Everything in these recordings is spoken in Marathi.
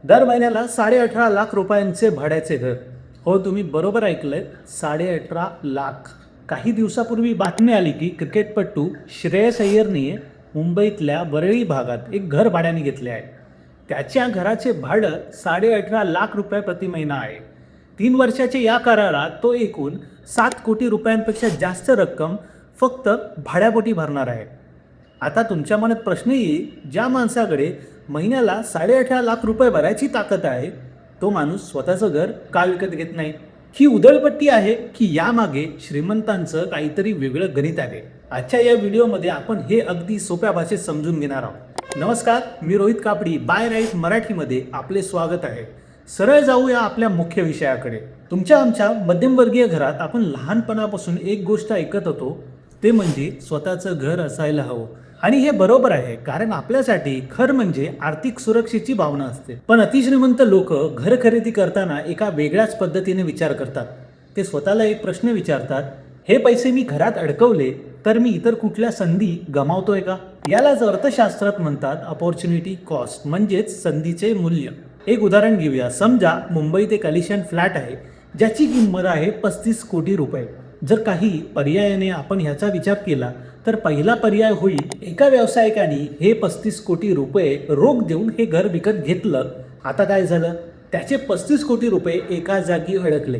दर महिन्याला 18.5 लाख रुपयांचे भाड्याचे घर. हो, तुम्ही बरोबर ऐकलंय, 18.5 लाख. काही दिवसापूर्वी बातमी आली की क्रिकेटपटू श्रेयस अय्यरने मुंबईतल्या वरळी भागात एक घर भाड्याने घेतले आहे. त्याच्या घराचे भाडं 18.5 लाख रुपये प्रति महिना आहे. 3 वर्षाच्या या करारात तो एकूण 7 कोटी रुपयांपेक्षा जास्त रक्कम फक्त भाड्यापोटी भरणार आहे. आता तुमच्या मनात प्रश्न येईल, ज्या माणसाकडे महिन्याला 18.5 लाख रुपये भरायची ताकद आहे, तो माणूस स्वतःचं घर का विकत घेत नाही? ही उधळपट्टी आहे की यामागे श्रीमंतांचं काहीतरी वेगळं गणित आहे? आजच्या या व्हिडिओमध्ये आपण हे अगदी सोप्या भाषेत समजून घेणार आहोत. नमस्कार, मी रोहित कापडी, बाय राईट मराठीमध्ये आपले स्वागत आहे. सरळ जाऊया आपल्या मुख्य विषयाकडे. आमच्या मध्यमवर्गीय घरात आपण लहानपणापासून एक गोष्ट ऐकत होतो, ते म्हणजे स्वतःचं घर असायला हवं. आणि हे बरोबर आहे, कारण आपल्यासाठी घर म्हणजे आर्थिक सुरक्षेची भावना असते. पण अतिश्रीमंत लोक घर खरेदी करताना एका वेगळ्याच पद्धतीने विचार करतात. ते स्वतःला एक प्रश्न विचारतात, हे पैसे मी घरात अडकवले तर मी इतर कुठल्या संधी गमावतोय का? यालाच अर्थशास्त्रात म्हणतात अपॉर्च्युनिटी कॉस्ट, म्हणजेच संधीचे मूल्य. एक उदाहरण घेऊया. समजा मुंबईत एक आलिशान फ्लॅट आहे, ज्याची किंमत आहे 35 कोटी रुपये. जर काही पर्यायाने आपण ह्याचा विचार केला तर पहिला पर्याय होईल, एका व्यावसायिकाने हे 35 कोटी रुपये रोख देऊन हे घर विकत घेतलं. आता काय झालं? त्याचे 35 कोटी रुपये एका जागी अडकले.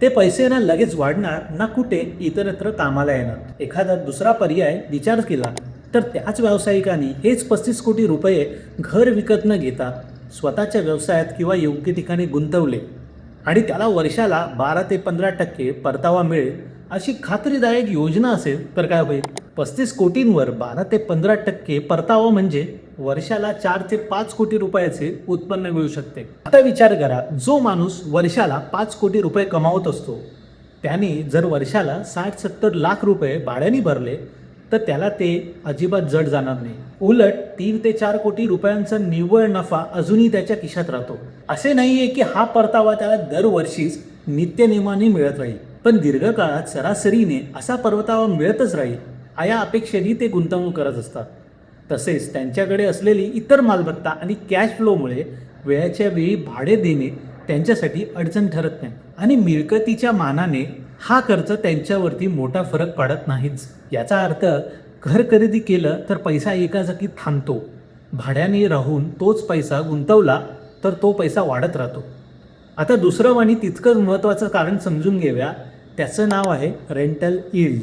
ते पैसे ना लगेच वाढणार, ना कुठे इतरत्र कामाला येणार. एखादा दुसरा पर्याय विचार केला तर त्याच व्यावसायिकाने हेच 35 कोटी रुपये घर विकत न घेता स्वतःच्या व्यवसायात किंवा योग्य ठिकाणी गुंतवले आणि त्याला वर्षाला 12 ते 15% परतावा मिळेल अशी खात्रीदायक योजना असेल तर काय होईल? 35 कोटींवर 12 ते 15% परतावा म्हणजे वर्षाला 4 ते 5 कोटी रुपयाचे उत्पन्न मिळू शकते. आता विचार करा, जो माणूस वर्षाला 5 कोटी रुपये कमावत असतो, त्याने जर वर्षाला 60-70 लाख रुपये भाड्याने भरले तर त्याला ते अजिबात जड जाणार नाही. उलट 3 ते 4 कोटी रुपयांचा निव्वळ नफा अजूनही त्याच्या खिशात राहतो. असे नाहीये की हा परतावा त्याला दरवर्षीच नित्यनेमाने मिळत राहील, पण दीर्घकाळात सरासरीने असा परतावा मिळतच राहील या अपेक्षेने ते गुंतवणूक करत असतात. तसेच त्यांच्याकडे असलेली इतर मालमत्ता आणि कॅश फ्लोमुळे वेळेच्या वेळी भाडे देणे त्यांच्यासाठी अडचण ठरत नाही. आणि मिळकतीच्या मानाने हा खर्च त्यांच्यावरती मोठा फरक पडत नाहीच. याचा अर्थ घर खरेदी केलं तर पैसा एका जागी थांबतो. भाड्याने राहून तोच पैसा गुंतवला तर तो पैसा वाढत राहतो. आता दुसरं आणि तितकंच महत्त्वाचं कारण समजून घेऊया. त्याचं नाव आहे रेंटल यील्ड.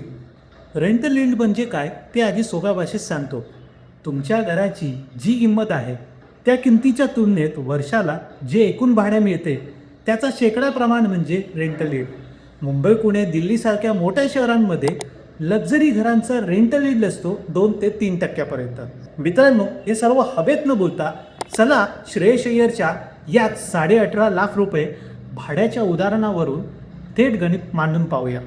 रेंटल यील्ड म्हणजे काय ते आधी सोप्या भाषेत सांगतो. तुमच्या घराची जी किंमत आहे त्या किमतीच्या तुलनेत वर्षाला जे एकूण भाडे मिळते त्याचा शेकडा प्रमाण म्हणजे रेंटल यील्ड. मुंबई, पुणे, दिल्लीसारख्या मोठ्या शहरांमध्ये लक्झरी घरांचा रेंटल यील्ड असतो 2 ते 3% मित्रांनो, हे सर्व हवेत न बोलता चला श्रेयस अय्यरच्या याच 18.5 लाख रुपये भाड्याच्या उदाहरणावरून थेट गणित मांडून पाहूया.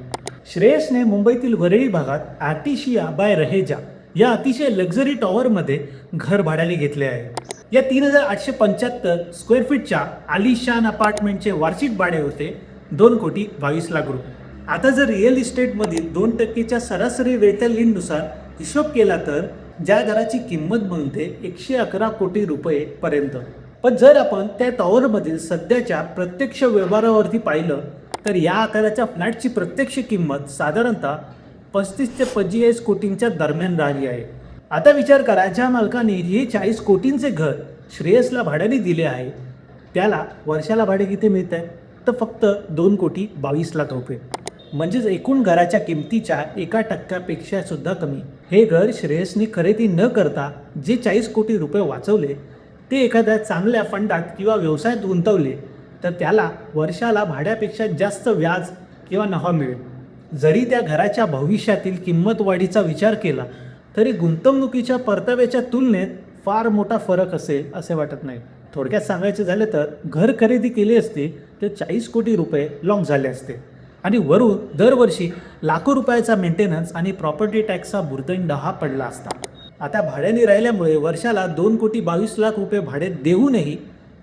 श्रेयसने मुंबईतील वरळी भागात आर्टिशिया बाय रहेजा या अतिशय लक्झरी टॉवरमध्ये घर भाड्याने घेतले आहे. या 3875 स्क्वेअर फीटच्या आलिशान अपार्टमेंटचे वार्षिक भाडे होते 2 कोटी 22 लाख रुपये. आता जर रिअल इस्टेटमधील 2%च्या सरासरी रेंटल यील्डनुसार हिशोब केला तर ज्या घराची किंमत बनते 111 कोटी रुपये पर्यंत. पण जर आपण त्या टॉवरमधील सध्याच्या प्रत्यक्ष व्यवहारावरती पाहिलं तर या आकाराच्या फ्लॅटची प्रत्यक्ष किंमत साधारणतः 35 ते 45 कोटींच्या दरम्यान राहिली आहे. आता विचार करा, ज्या मालकाने हे 40 कोटींचे घर श्रेयसला भाड्याने दिले आहे त्याला वर्षाला भाडे किती मिळत आहे? तर फक्त 2 कोटी 22 लाख रुपये, म्हणजेच एकूण घराच्या किमतीच्या 1% सुद्धा कमी. हे घर श्रेयसने खरेदी न करता जे 40 कोटी रुपये वाचवले ते एखाद्या चांगल्या फंडात किंवा व्यवसायात गुंतवले तर त्याला वर्षाला भाड्यापेक्षा जास्त व्याज किंवा नफा मिळेल. जरी त्या घराच्या भविष्यातील किंमत वाढीचा विचार केला तरी गुंतवणुकीच्या परताव्याच्या तुलनेत फार मोठा फरक असेल असे वाटत नाही. थोडक्यात सांगायचे झाले तर घर खरेदी केली असते तर 40 कोटी रुपये लॉंग झाले असते आणि वरून दरवर्षी लाखो रुपयाचा मेंटेनन्स आणि प्रॉपर्टी टॅक्सचा भुर्दंड हा पडला असता. आता भाड्याने राहिल्यामुळे वर्षाला 2 कोटी 22 लाख रुपये भाडे देऊनही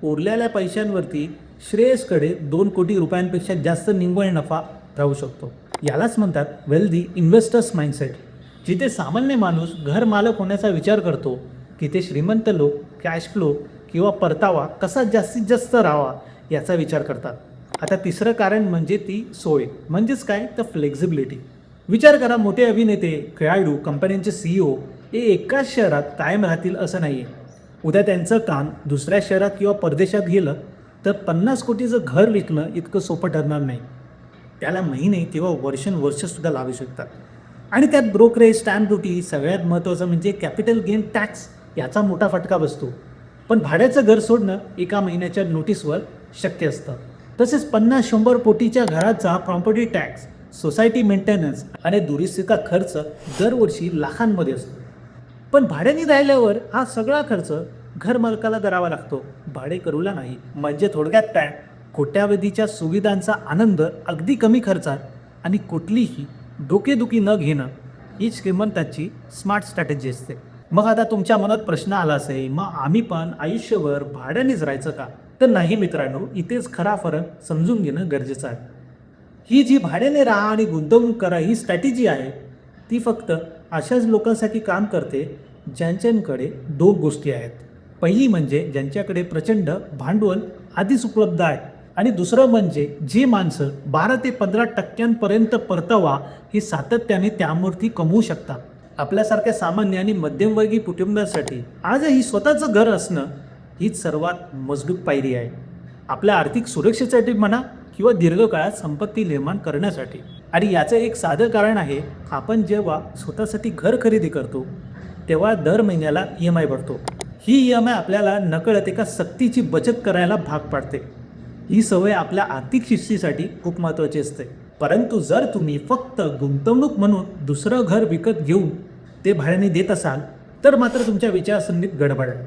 उरलेल्या पैशांवरती श्रेयसकडे 2 कोटी रुपयांपेक्षा जास्त निव्वळ नफा राहू शकतो. यालाच म्हणतात वेल्दी इन्व्हेस्टर्स माइंडसेट. जिथे सामान्य माणूस घर मालक होण्याचा विचार करतो तिथे श्रीमंत लोक कॅश फ्लो किंवा परतावा कसा जास्तीत जास्त राहावा याचा विचार करतात. आता तिसरं कारण म्हणजे ती सोय, म्हणजेच काय तर फ्लेक्झिबिलिटी. विचार करा, मोठे अभिनेते, खेळाडू, कंपन्यांचे CEO हे एकाच शहरात कायम राहतील असं नाही आहे. उद्या त्यांचं काम दुसऱ्या शहरात किंवा परदेशात गेलं तर 50 कोटीचं घर विकणं इतकं सोपं ठरणार नाही. त्याला महिने किंवा वर्षसुद्धा लागू शकतात. आणि त्यात ब्रोकरेज, स्टॅम्प ड्युटी, सगळ्यात महत्त्वाचं म्हणजे कॅपिटल गेन टॅक्स याचा मोठा फटका बसतो. पण भाड्याचं घर सोडणं एका महिन्याच्या नोटीसवर शक्य असतं. तसेच 50-100 कोटीच्या घराचा प्रॉपर्टी टॅक्स, सोसायटी मेंटेनन्स आणि दुरुस्तीचा खर्च दरवर्षी लाखांमध्ये असतो. पण भाड्याने राहिल्यावर हा सगळा खर्च घर मालकाला करावा लागतो, भाडेकरूला नाही. म्हणजे थोडक्यात काय, कोट्यावधीच्या सुविधांचा आनंद अगदी कमी खर्चात आणि कुठलीही डोकेदुखी न घेणं ही श्रीमंताची स्मार्ट स्ट्रॅटेजी असते. मग आता तुमच्या मनात प्रश्न आला असेल, मग आम्ही पण आयुष्यभर भाड्यानेच राहायचं का? तर नाही मित्रांनो, इथेच खरा फरक समजून घेणं गरजेचं आहे. ही जी भाड्याने राहा आणि गुंतवणूक करा ही स्ट्रॅटेजी आहे, ती फक्त अशाच लोकांसाठी काम करते ज्यांच्याकडे 2 गोष्टी आहेत. पहिली म्हणजे ज्यांच्याकडे प्रचंड भांडवल आधीच उपलब्ध आहे, आणि दुसरं म्हणजे जी माणसं 12 ते 15% परतावा ही सातत्याने त्यावरती कमवू शकतात. आपल्यासारख्या सामान्य आणि मध्यमवर्गीय कुटुंबासाठी आजही स्वतःचं घर असणं हीच सर्वात मजबूत पायरी आहे. आपल्या आर्थिक सुरक्षेसाठी म्हणा किंवा दीर्घकाळात संपत्ती निर्माण करण्यासाठी. आणि याचं एक साधं कारण आहे, आपण जेव्हा स्वतःसाठी घर खरेदी करतो तेव्हा दर महिन्याला EMI भरतो. ही EMI आपल्याला नकळत एका सक्तीची बचत करायला भाग पाडते. ही सवय आपल्या आर्थिक शिस्तीसाठी खूप महत्त्वाची असते. परंतु जर तुम्ही फक्त गुंतवणूक म्हणून दुसरं घर विकत घेऊन ते भाड्याने देत असाल तर मात्र तुमच्या विचारसरणीत गडबड आहे.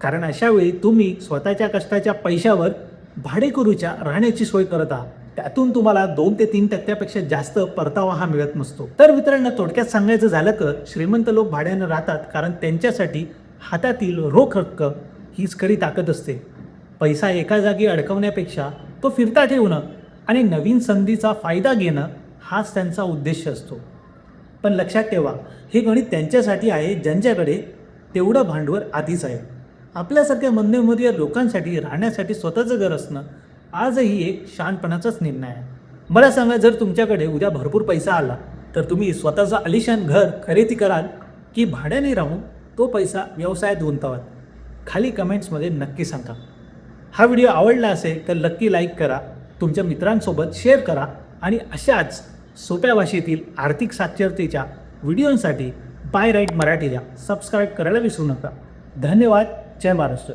कारण अशावेळी तुम्ही स्वतःच्या कष्टाच्या पैशावर भाडेकरूच्या राहण्याची सोय करत आहात. त्यातून तुम्हाला 2 ते 3% जास्त परतावा हा मिळत नसतो. तर मित्रांनो, थोडक्यात सांगायचं झालं तर श्रीमंत लोक भाड्यानं राहतात कारण त्यांच्यासाठी हातातील रोख रक्कम हीच खरी ताकद असते. पैसा एका जागी अडकवण्यापेक्षा तो फिरता ठेवणं आणि नवीन संधीचा फायदा घेणं हाच त्यांचा उद्देश असतो. पण लक्षात ठेवा, हे गणित त्यांच्यासाठी आहे ज्यांच्याकडे तेवढं भांडवल आधीच आहे. आपल्यासारख्या मध्यमवर्गीय लोकांसाठी राहण्यासाठी स्वतःचं घर असणं आजही एक शहाणपणाचाच निर्णय आहे. मला सांगा, जर तुमच्याकडे उद्या भरपूर पैसा आला तर तुम्ही स्वतःचं आलिशान घर खरेदी कराल की भाड्याने राहून तो पैसा व्यवसायात गुंतवाल? खाली कमेंट्समध्ये नक्की सांगा. हा व्हिडिओ आवडला असेल तर नक्की लाईक करा, तुमच्या मित्रांसोबत शेअर करा आणि अशाच सोप्या भाषेतील आर्थिक साक्षरतेच्या व्हिडिओंसाठी बाय राईट मराठीला सबस्क्राईब करायला विसरू नका. धन्यवाद. जय महाराष्ट्र.